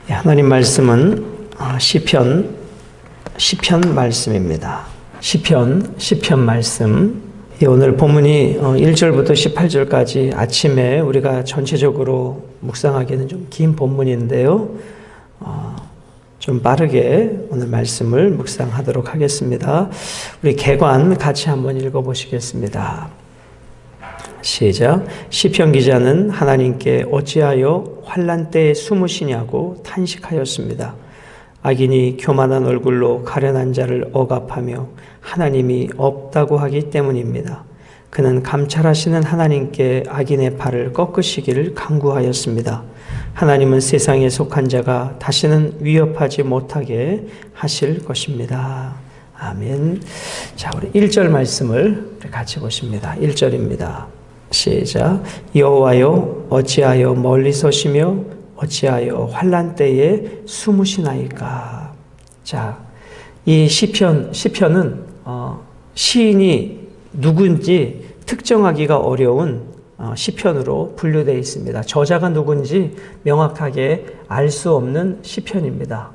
하나님 말씀은 시편 말씀입니다. 시편 말씀. 오늘 본문이 1절부터 18절까지 아침에 우리가 전체적으로 묵상하기에는 좀 긴 본문인데요. 좀 빠르게 오늘 말씀을 묵상하도록 하겠습니다. 우리 개관 같이 한번 읽어보시겠습니다. 시작. 시편 기자는 하나님께 어찌하여 환난 때에 숨으시냐고 탄식하였습니다. 악인이 교만한 얼굴로 가련한 자를 억압하며 하나님이 없다고 하기 때문입니다. 그는 감찰하시는 하나님께 악인의 발을 꺾으시기를 간구하였습니다. 하나님은 세상에 속한 자가 다시는 위협하지 못하게 하실 것입니다. 아멘. 자, 우리 1절 말씀을 같이 보십니다. 1절입니다. 시작. 여호와여 어찌하여 멀리 서시며 어찌하여 환난 때에 숨으시나이까. 자, 이 시편은 시인이 누군지 특정하기가 어려운 시편으로 분류되어 있습니다. 저자가 누군지 명확하게 알 수 없는 시편입니다.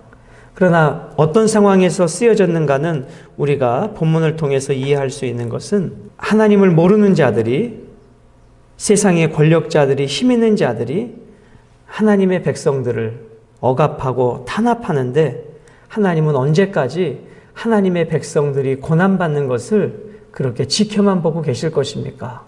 그러나 어떤 상황에서 쓰여졌는가는 우리가 본문을 통해서 이해할 수 있는 것은 하나님을 모르는 자들이, 세상의 권력자들이, 힘 있는 자들이 하나님의 백성들을 억압하고 탄압하는데 하나님은 언제까지 하나님의 백성들이 고난받는 것을 그렇게 지켜만 보고 계실 것입니까?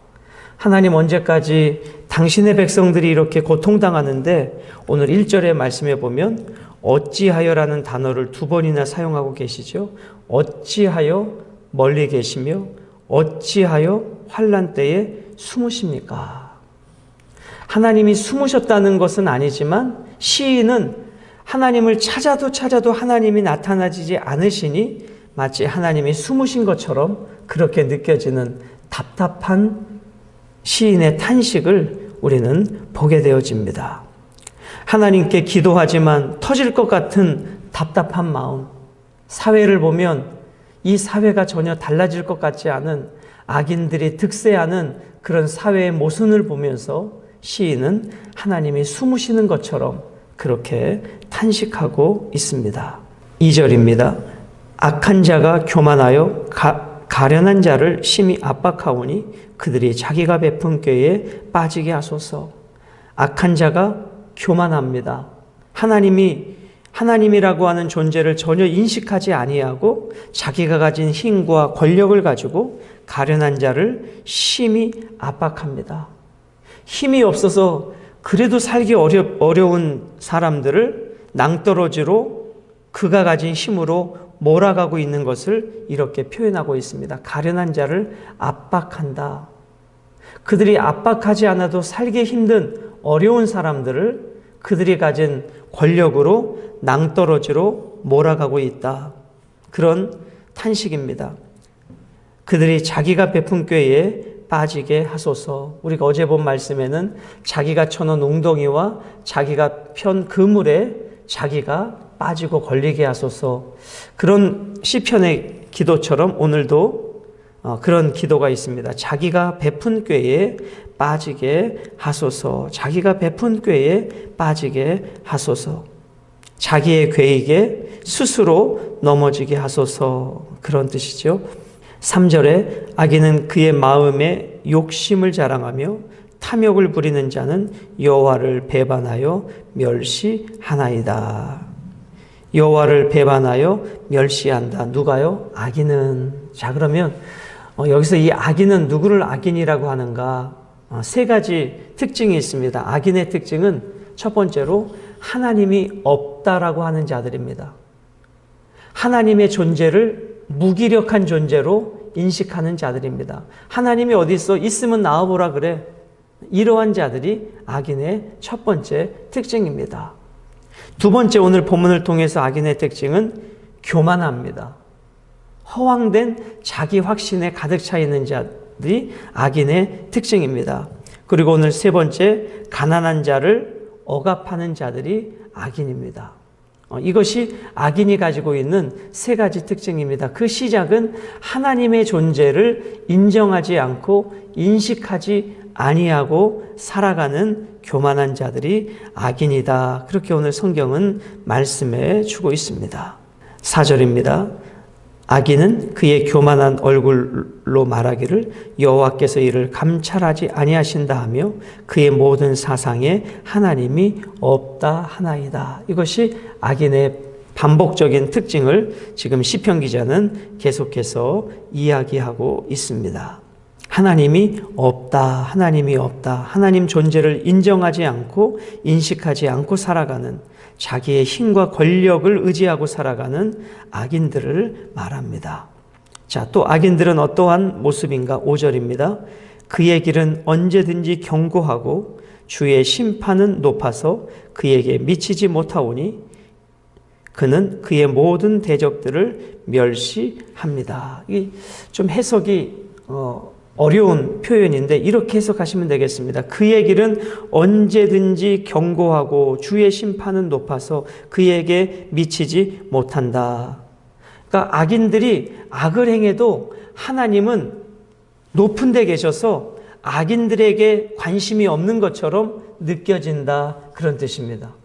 하나님 언제까지 당신의 백성들이 이렇게 고통당하는데, 오늘 1절의 말씀에 보면 어찌하여라는 단어를 2번이나 사용하고 계시죠. 어찌하여 멀리 계시며 어찌하여 환난 때에 숨으십니까? 하나님이 숨으셨다는 것은 아니지만 시인은 하나님을 찾아도 하나님이 나타나지 않으시니 마치 하나님이 숨으신 것처럼 그렇게 느껴지는 답답한 시인의 탄식을 우리는 보게 되어집니다. 하나님께 기도하지만 터질 것 같은 답답한 마음, 사회를 보면 이 사회가 전혀 달라질 것 같지 않은 악인들이 득세하는 그런 사회의 모순을 보면서 시인은 하나님이 숨으시는 것처럼 그렇게 탄식하고 있습니다. 2절입니다. 악한 자가 교만하여 가련한 자를 심히 압박하오니 그들이 자기가 베푼 꾀에 빠지게 하소서. 악한 자가 교만합니다. 하나님이라고 하는 존재를 전혀 인식하지 아니하고 자기가 가진 힘과 권력을 가지고 가련한 자를 심히 압박합니다. 힘이 없어서 그래도 살기 어려운 사람들을 낭떠러지로 그가 가진 힘으로 몰아가고 있는 것을 이렇게 표현하고 있습니다. 가련한 자를 압박한다. 그들이 압박하지 않아도 살기 힘든 어려운 사람들을 그들이 가진 권력으로 낭떠러지로 몰아가고 있다. 그런 탄식입니다. 그들이 자기가 베푼 꾀에 빠지게 하소서. 우리가 어제 본 말씀에는 자기가 쳐놓은 웅덩이와 자기가 편 그물에 자기가 빠지고 걸리게 하소서. 그런 시편의 기도처럼 오늘도 그런 기도가 있습니다. 자기가 베푼 꾀에 빠지게 하소서. 자기가 베푼 꾀에 빠지게 하소서. 자기의 궤익에 스스로 넘어지게 하소서. 그런 뜻이죠. 3절에 악인은 그의 마음에 욕심을 자랑하며 탐욕을 부리는 자는 여호와를 배반하여 멸시하나이다. 여호와를 배반하여 멸시한다. 누가요? 악인은. 자, 그러면 여기서 이 악인은 누구를 악인이라고 하는가? 3가지 특징이 있습니다. 악인의 특징은 첫 번째로 하나님이 없다라고 하는 자들입니다. 하나님의 존재를 무기력한 존재로 인식하는 자들입니다. 하나님이 어디 있어? 있으면 나와보라 그래. 이러한 자들이 악인의 첫 번째 특징입니다. 2번째, 오늘 본문을 통해서 악인의 특징은 교만합니다. 허황된 자기 확신에 가득 차 있는 자들이 악인의 특징입니다. 그리고 오늘 3번째, 가난한 자를 억압하는 자들이 악인입니다. 이것이 악인이 가지고 있는 3가지 특징입니다. 그 시작은 하나님의 존재를 인정하지 않고 인식하지 아니하고 살아가는 교만한 자들이 악인이다. 그렇게 오늘 성경은 말씀해 주고 있습니다. 4절입니다. 악인은 그의 교만한 얼굴로 말하기를 여호와께서 이를 감찰하지 아니하신다 하며 그의 모든 사상에 하나님이 없다 하나이다. 이것이 악인의 반복적인 특징을 지금 시편 기자는 계속해서 이야기하고 있습니다. 하나님이 없다, 하나님이 없다, 하나님 존재를 인정하지 않고 인식하지 않고 살아가는, 자기의 힘과 권력을 의지하고 살아가는 악인들을 말합니다. 자, 또 악인들은 어떠한 모습인가? 5절입니다. 그의 길은 언제든지 견고하고 주의 심판은 높아서 그에게 미치지 못하오니 그는 그의 모든 대적들을 멸시합니다. 이 좀 해석이 어려운 표현인데 이렇게 해석하시면 되겠습니다. 그의 길은 언제든지 견고하고 주의 심판은 높아서 그에게 미치지 못한다. 그러니까 악인들이 악을 행해도 하나님은 높은 데 계셔서 악인들에게 관심이 없는 것처럼 느껴진다. 그런 뜻입니다.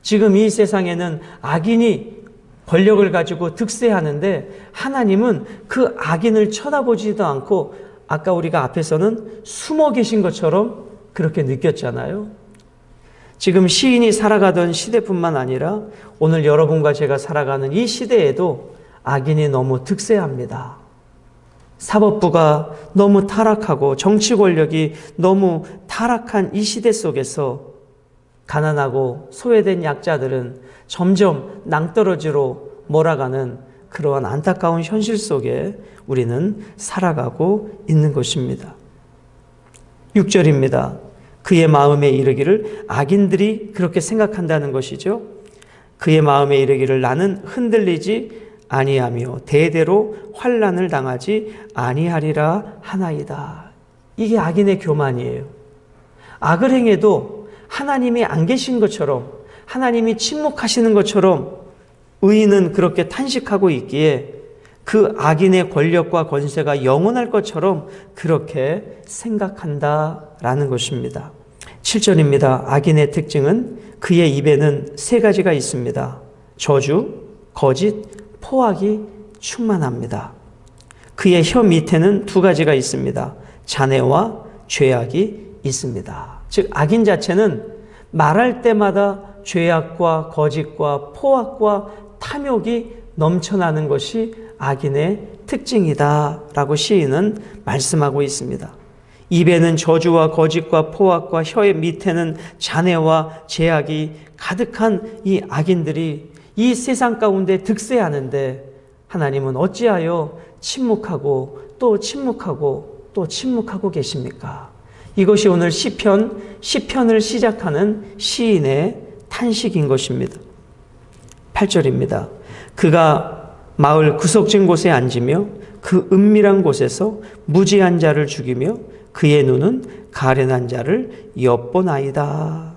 지금 이 세상에는 악인이 권력을 가지고 득세하는데 하나님은 그 악인을 쳐다보지도 않고 아까 우리가 앞에서는 숨어 계신 것처럼 그렇게 느꼈잖아요. 지금 시인이 살아가던 시대뿐만 아니라 오늘 여러분과 제가 살아가는 이 시대에도 악인이 너무 득세합니다. 사법부가 너무 타락하고 정치 권력이 너무 타락한 이 시대 속에서 가난하고 소외된 약자들은 점점 낭떠러지로 몰아가는 그러한 안타까운 현실 속에 우리는 살아가고 있는 것입니다. 6절입니다. 그의 마음에 이르기를, 악인들이 그렇게 생각한다는 것이죠. 그의 마음에 이르기를 나는 흔들리지 아니하며 대대로 환난을 당하지 아니하리라 하나이다. 이게 악인의 교만이에요. 악을 행해도 하나님이 안 계신 것처럼, 하나님이 침묵하시는 것처럼 의인은 그렇게 탄식하고 있기에 그 악인의 권력과 권세가 영원할 것처럼 그렇게 생각한다라는 것입니다. 7절입니다. 악인의 특징은 그의 입에는 세 가지가 있습니다. 저주, 거짓, 포악이 충만합니다. 그의 혀 밑에는 두 가지가 있습니다. 잔해와 죄악이 있습니다. 즉 악인 자체는 말할 때마다 죄악과 거짓과 포악과 탐욕이 넘쳐나는 것이 악인의 특징이다라고 시인은 말씀하고 있습니다. 입에는 저주와 거짓과 포악과 혀의 밑에는 잔해와 죄악이 가득한 이 악인들이 이 세상 가운데 득세하는데 하나님은 어찌하여 침묵하고 또 침묵하고 또 침묵하고 계십니까? 이것이 오늘 시편을 시작하는 시인의 탄식인 것입니다. 8절입니다. 그가 마을 구석진 곳에 앉으며 그 은밀한 곳에서 무지한 자를 죽이며 그의 눈은 가련한 자를 엿보나이다.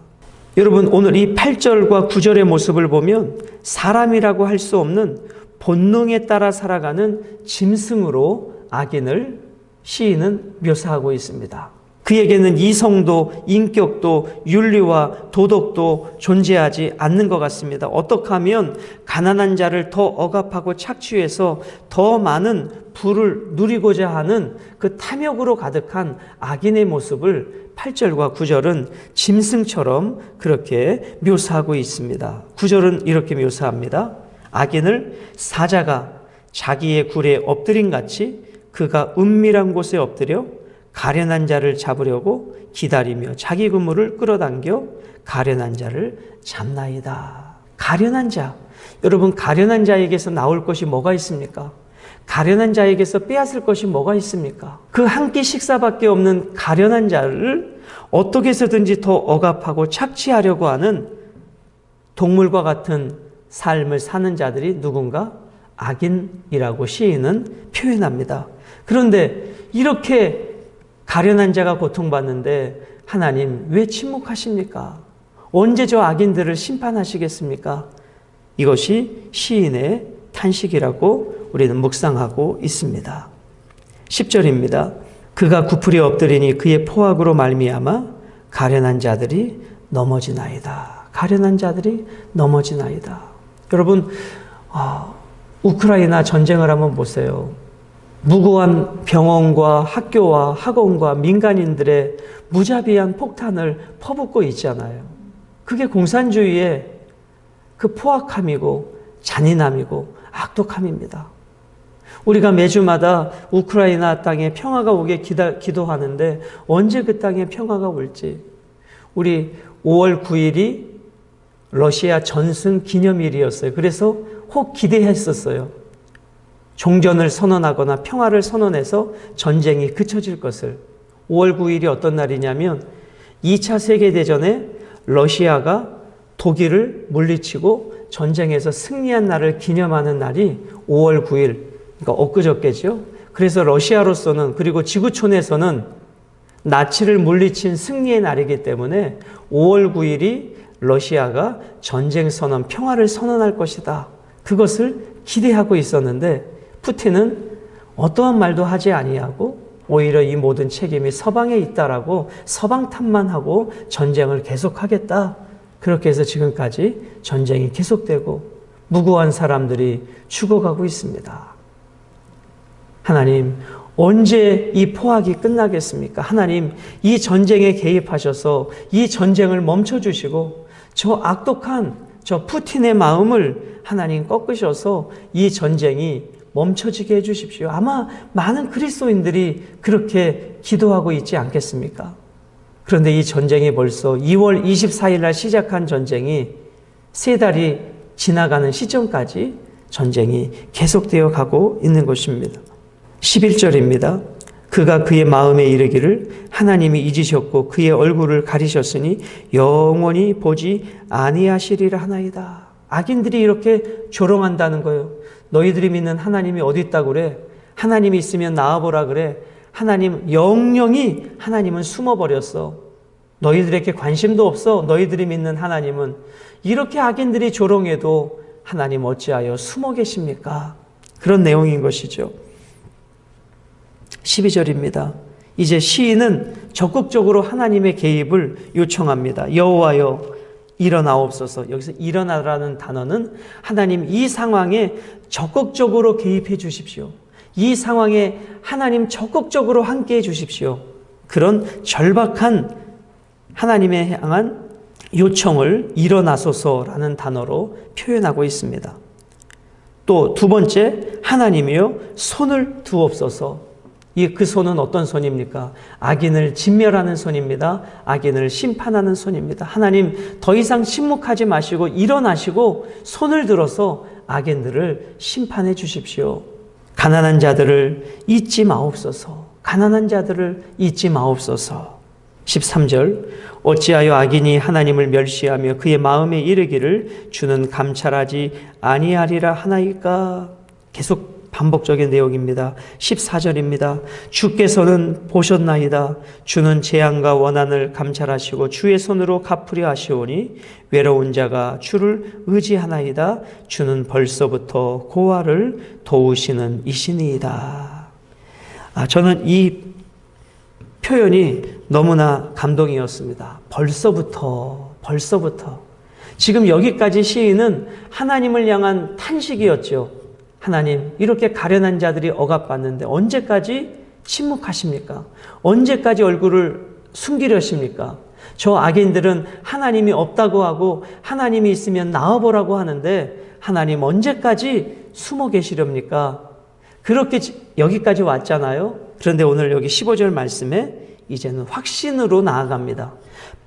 여러분, 오늘 이 8절과 9절의 모습을 보면 사람이라고 할 수 없는 본능에 따라 살아가는 짐승으로 악인을 시인은 묘사하고 있습니다. 그에게는 이성도 인격도 윤리와 도덕도 존재하지 않는 것 같습니다. 어떻게 하면 가난한 자를 더 억압하고 착취해서 더 많은 부를 누리고자 하는 그 탐욕으로 가득한 악인의 모습을 8절과 9절은 짐승처럼 그렇게 묘사하고 있습니다. 9절은 이렇게 묘사합니다. 악인을 사자가 자기의 굴에 엎드린 같이 그가 은밀한 곳에 엎드려 가련한 자를 잡으려고 기다리며 자기 그물을 끌어당겨 가련한 자를 잡나이다. 가련한 자. 여러분, 가련한 자에게서 나올 것이 뭐가 있습니까? 가련한 자에게서 빼앗을 것이 뭐가 있습니까? 그 한 끼 식사밖에 없는 가련한 자를 어떻게 해서든지 더 억압하고 착취하려고 하는 동물과 같은 삶을 사는 자들이 누군가? 악인이라고 시인은 표현합니다. 그런데 이렇게 가련한 자가 고통받는데 하나님 왜 침묵하십니까? 언제 저 악인들을 심판하시겠습니까? 이것이 시인의 탄식이라고 우리는 묵상하고 있습니다. 10절입니다. 그가 구풀이 엎드리니 그의 포악으로 말미암아 가련한 자들이 넘어지나이다. 가련한 자들이 넘어지나이다. 여러분, 우크라이나 전쟁을 한번 보세요. 무고한 병원과 학교와 학원과 민간인들의 무자비한 폭탄을 퍼붓고 있잖아요. 그게 공산주의의 그 포악함이고 잔인함이고 악독함입니다. 우리가 매주마다 우크라이나 땅에 평화가 오게 기도하는데 언제 그 땅에 평화가 올지. 우리 5월 9일이 러시아 전승 기념일이었어요. 그래서 혹 기대했었어요. 종전을 선언하거나 평화를 선언해서 전쟁이 그쳐질 것을. 5월 9일이 어떤 날이냐면 2차 세계대전에 러시아가 독일을 물리치고 전쟁에서 승리한 날을 기념하는 날이 5월 9일, 그러니까 엊그저께죠. 그래서 러시아로서는, 그리고 지구촌에서는 나치를 물리친 승리의 날이기 때문에 5월 9일이 러시아가 전쟁 선언, 평화를 선언할 것이다. 그것을 기대하고 있었는데 푸틴은 어떠한 말도 하지 아니하고 오히려 이 모든 책임이 서방에 있다라고 서방 탓만 하고 전쟁을 계속하겠다. 그렇게 해서 지금까지 전쟁이 계속되고 무고한 사람들이 죽어가고 있습니다. 하나님, 언제 이 포악이 끝나겠습니까? 하나님, 이 전쟁에 개입하셔서 이 전쟁을 멈춰주시고 저 악독한 저 푸틴의 마음을 하나님 꺾으셔서 이 전쟁이 멈춰지게 해주십시오. 아마 많은 그리스도인들이 그렇게 기도하고 있지 않겠습니까? 그런데 이 전쟁이 벌써 2월 24일 날 시작한 전쟁이 3달이 지나가는 시점까지 전쟁이 계속되어 가고 있는 것입니다. 11절입니다. 그가 그의 마음에 이르기를 하나님이 잊으셨고 그의 얼굴을 가리셨으니 영원히 보지 아니하시리라 하나이다. 악인들이 이렇게 조롱한다는 거예요. 너희들이 믿는 하나님이 어디 있다고 그래? 하나님이 있으면 나와보라 그래? 하나님, 영영이 하나님은 숨어버렸어. 너희들에게 관심도 없어. 너희들이 믿는 하나님은. 이렇게 악인들이 조롱해도 하나님 어찌하여 숨어 계십니까? 그런 내용인 것이죠. 12절입니다. 이제 시인은 적극적으로 하나님의 개입을 요청합니다. 여호와여 일어나옵소서. 여기서 일어나라는 단어는 하나님 이 상황에 적극적으로 개입해 주십시오. 이 상황에 하나님 적극적으로 함께해 주십시오. 그런 절박한 하나님에 향한 요청을 일어나소서라는 단어로 표현하고 있습니다. 또 두 번째, 하나님이여 손을 두옵소서. 그 손은 어떤 손입니까? 악인을 진멸하는 손입니다. 악인을 심판하는 손입니다. 하나님 더 이상 침묵하지 마시고 일어나시고 손을 들어서 악인들을 심판해 주십시오. 가난한 자들을 잊지 마옵소서. 가난한 자들을 잊지 마옵소서. 13절 어찌하여 악인이 하나님을 멸시하며 그의 마음에 이르기를 주는 감찰하지 아니하리라 하나이까. 계속 반복적인 내용입니다. 14절입니다. 주께서는 보셨나이다. 주는 재앙과 원한을 감찰하시고 주의 손으로 갚으려 하시오니 외로운 자가 주를 의지하나이다. 주는 벌써부터 고아를 도우시는 이시니이다. 저는 이 표현이 너무나 감동이었습니다. 벌써부터. 지금 여기까지 시인은 하나님을 향한 탄식이었죠. 하나님, 이렇게 가련한 자들이 억압받는데 언제까지 침묵하십니까? 언제까지 얼굴을 숨기려십니까? 저 악인들은 하나님이 없다고 하고 하나님이 있으면 나와보라고 하는데 하나님 언제까지 숨어 계시렵니까? 그렇게 여기까지 왔잖아요. 그런데 오늘 여기 15절 말씀에 이제는 확신으로 나아갑니다.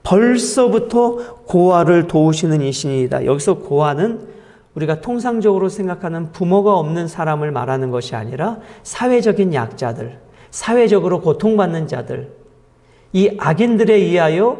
벌써부터 고아를 도우시는 이신이다. 여기서 고아는 우리가 통상적으로 생각하는 부모가 없는 사람을 말하는 것이 아니라 사회적인 약자들, 사회적으로 고통받는 자들, 이 악인들에 의하여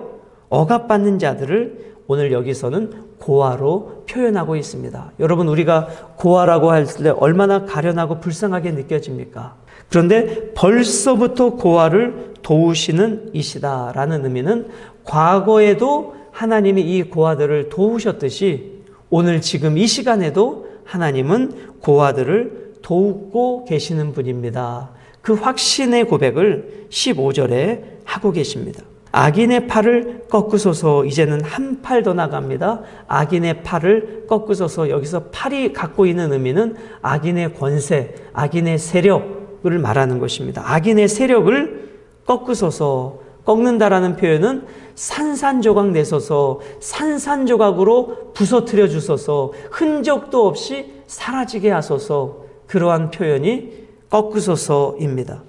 억압받는 자들을 오늘 여기서는 고아로 표현하고 있습니다. 여러분, 우리가 고아라고 할 때 얼마나 가련하고 불쌍하게 느껴집니까? 그런데 벌써부터 고아를 도우시는 이시다라는 의미는 과거에도 하나님이 이 고아들을 도우셨듯이 오늘 지금 이 시간에도 하나님은 고아들을 돕고 계시는 분입니다. 그 확신의 고백을 15절에 하고 계십니다. 악인의 팔을 꺾으소서. 이제는 한 팔 더 나갑니다. 악인의 팔을 꺾으소서. 여기서 팔이 갖고 있는 의미는 악인의 권세, 악인의 세력을 말하는 것입니다. 악인의 세력을 꺾으소서. 꺾는다라는 표현은 산산조각 내소서, 산산조각으로 부서뜨려 주소서, 흔적도 없이 사라지게 하소서. 그러한 표현이 꺾으소서입니다.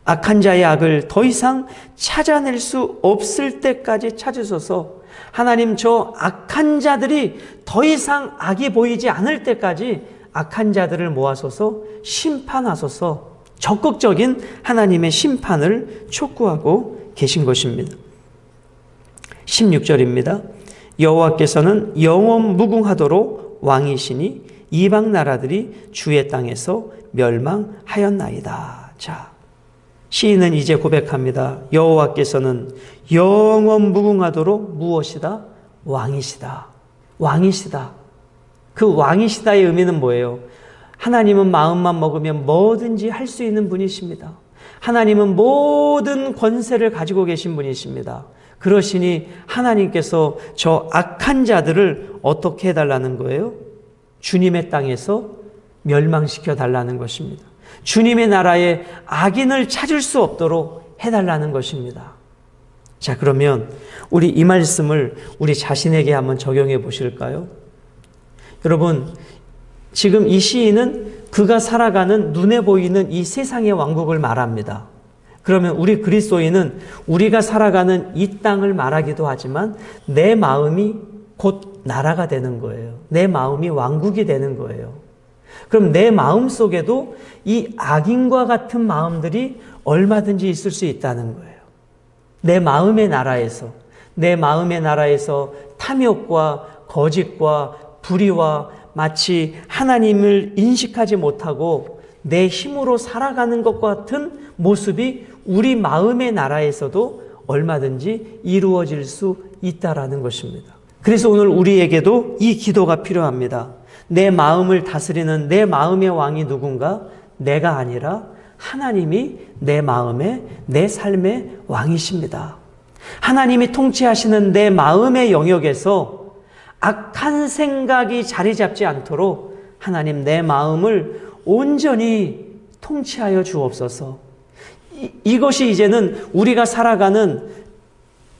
악한 자의 악을 더 이상 찾아낼 수 없을 때까지 찾으소서. 하나님, 저 악한 자들이 더 이상 악이 보이지 않을 때까지 악한 자들을 모아소서, 심판하소서. 적극적인 하나님의 심판을 촉구하고 계신 것입니다. 16절입니다. 여호와께서는 영원 무궁하도록 왕이시니 이방 나라들이 주의 땅에서 멸망하였나이다. 자, 시인은 이제 고백합니다. 여호와께서는 영원 무궁하도록 무엇이다? 왕이시다. 왕이시다. 그 왕이시다의 의미는 뭐예요? 하나님은 마음만 먹으면 뭐든지 할 수 있는 분이십니다. 하나님은 모든 권세를 가지고 계신 분이십니다. 그러시니 하나님께서 저 악한 자들을 어떻게 해달라는 거예요? 주님의 땅에서 멸망시켜 달라는 것입니다. 주님의 나라에 악인을 찾을 수 없도록 해달라는 것입니다. 자, 그러면 우리 이 말씀을 우리 자신에게 한번 적용해 보실까요? 여러분, 지금 이 시인은 그가 살아가는 눈에 보이는 이 세상의 왕국을 말합니다. 그러면 우리 그리스도인은 우리가 살아가는 이 땅을 말하기도 하지만 내 마음이 곧 나라가 되는 거예요. 내 마음이 왕국이 되는 거예요. 그럼 내 마음 속에도 이 악인과 같은 마음들이 얼마든지 있을 수 있다는 거예요. 내 마음의 나라에서, 내 마음의 나라에서 탐욕과 거짓과 불의와 마치 하나님을 인식하지 못하고 내 힘으로 살아가는 것과 같은 모습이 우리 마음의 나라에서도 얼마든지 이루어질 수 있다라는 것입니다. 그래서 오늘 우리에게도 이 기도가 필요합니다. 내 마음을 다스리는 내 마음의 왕이 누군가? 내가 아니라 하나님이 내 마음의, 내 삶의 왕이십니다. 하나님이 통치하시는 내 마음의 영역에서 악한 생각이 자리 잡지 않도록 하나님 내 마음을 온전히 통치하여 주옵소서. 이것이 이제는 우리가 살아가는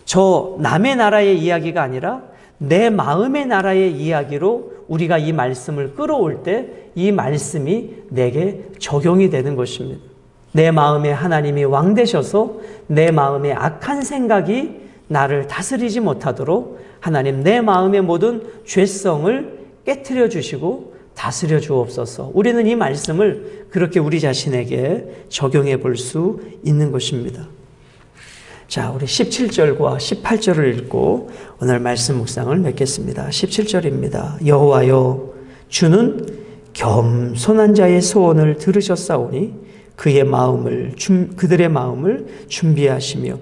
저 남의 나라의 이야기가 아니라 내 마음의 나라의 이야기로 우리가 이 말씀을 끌어올 때 이 말씀이 내게 적용이 되는 것입니다. 내 마음에 하나님이 왕 되셔서 내 마음에 악한 생각이 나를 다스리지 못하도록 하나님 내 마음의 모든 죄성을 깨트려 주시고 다스려 주옵소서. 우리는 이 말씀을 그렇게 우리 자신에게 적용해 볼 수 있는 것입니다. 자, 우리 17절과 18절을 읽고 오늘 말씀 묵상을 맺겠습니다. 17절입니다. 여호와여, 주는 겸손한 자의 소원을 들으셨사오니 그들의 마음을 준비하시며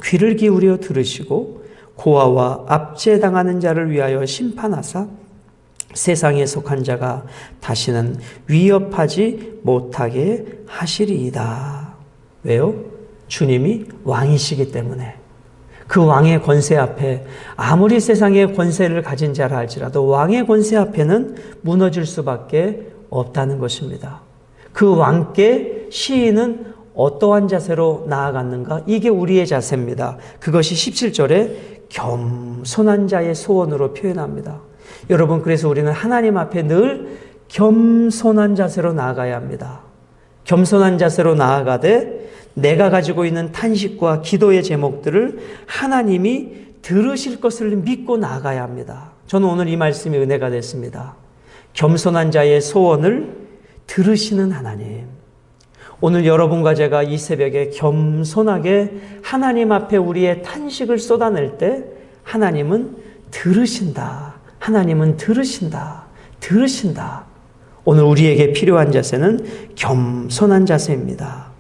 귀를 기울여 들으시고 고아와 압제당하는 자를 위하여 심판하사 세상에 속한 자가 다시는 위협하지 못하게 하시리이다. 왜요? 주님이 왕이시기 때문에. 그 왕의 권세 앞에 아무리 세상의 권세를 가진 자라 할지라도 왕의 권세 앞에는 무너질 수밖에 없다는 것입니다. 그 왕께 시인은 어떠한 자세로 나아갔는가? 이게 우리의 자세입니다. 그것이 17절에 겸손한 자의 소원으로 표현합니다. 여러분, 그래서 우리는 하나님 앞에 늘 겸손한 자세로 나아가야 합니다. 겸손한 자세로 나아가되 내가 가지고 있는 탄식과 기도의 제목들을 하나님이 들으실 것을 믿고 나아가야 합니다. 저는 오늘 이 말씀이 은혜가 됐습니다. 겸손한 자의 소원을 들으시는 하나님. 오늘 여러분과 제가 이 새벽에 겸손하게 하나님 앞에 우리의 탄식을 쏟아낼 때 하나님은 들으신다. 하나님은 들으신다. 들으신다. 오늘 우리에게 필요한 자세는 겸손한 자세입니다.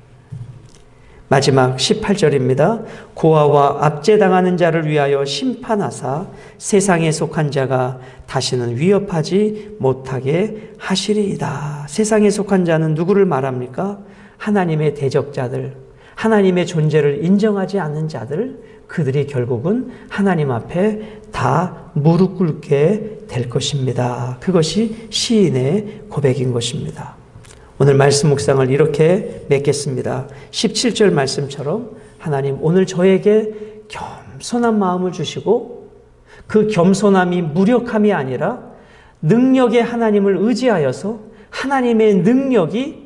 마지막 18절입니다. 고아와 압제당하는 자를 위하여 심판하사 세상에 속한 자가 다시는 위협하지 못하게 하시리이다. 세상에 속한 자는 누구를 말합니까? 하나님의 대적자들, 하나님의 존재를 인정하지 않는 자들, 그들이 결국은 하나님 앞에 다 무릎 꿇게 될 것입니다. 그것이 시인의 고백인 것입니다. 오늘 말씀 묵상을 이렇게 맺겠습니다. 17절 말씀처럼 하나님 오늘 저에게 겸손한 마음을 주시고 그 겸손함이 무력함이 아니라 능력의 하나님을 의지하여서 하나님의 능력이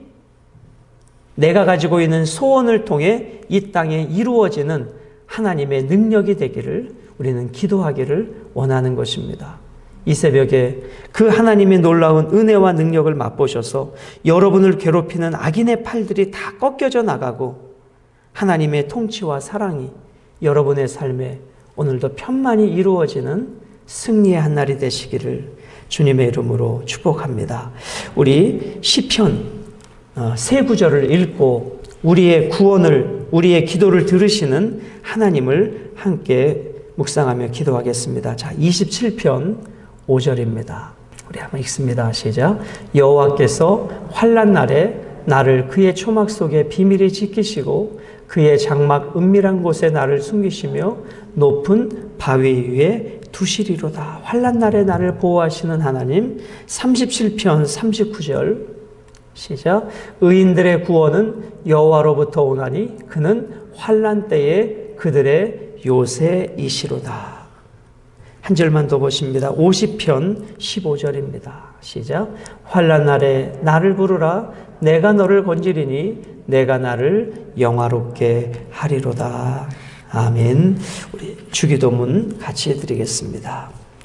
내가 가지고 있는 소원을 통해 이 땅에 이루어지는 하나님의 능력이 되기를 우리는 기도하기를 원하는 것입니다. 이 새벽에 그 하나님의 놀라운 은혜와 능력을 맛보셔서 여러분을 괴롭히는 악인의 팔들이 다 꺾여져 나가고 하나님의 통치와 사랑이 여러분의 삶에 오늘도 편만히 이루어지는 승리의 한 날이 되시기를 주님의 이름으로 축복합니다. 우리 시편 세 구절을 읽고 우리의 구원을, 우리의 기도를 들으시는 하나님을 함께 묵상하며 기도하겠습니다. 자, 27편 5절입니다. 우리 한번 읽습니다. 시작. 여호와께서 환난 날에 나를 그의 초막 속에 비밀히 지키시고 그의 장막 은밀한 곳에 나를 숨기시며 높은 바위 위에 두시리로다. 환난 날에 나를 보호하시는 하나님. 37편 39절 시작. 의인들의 구원은 여호와로부터 오나니 그는 환난 때에 그들의 요새이시로다. 한 절만 더 보십니다. 50편 15절입니다. 시작. 환난 날에 나를 부르라. 내가 너를 건지리니 내가 나를 영화롭게 하리로다. 아멘. 우리 주기도문 같이 드리겠습니다.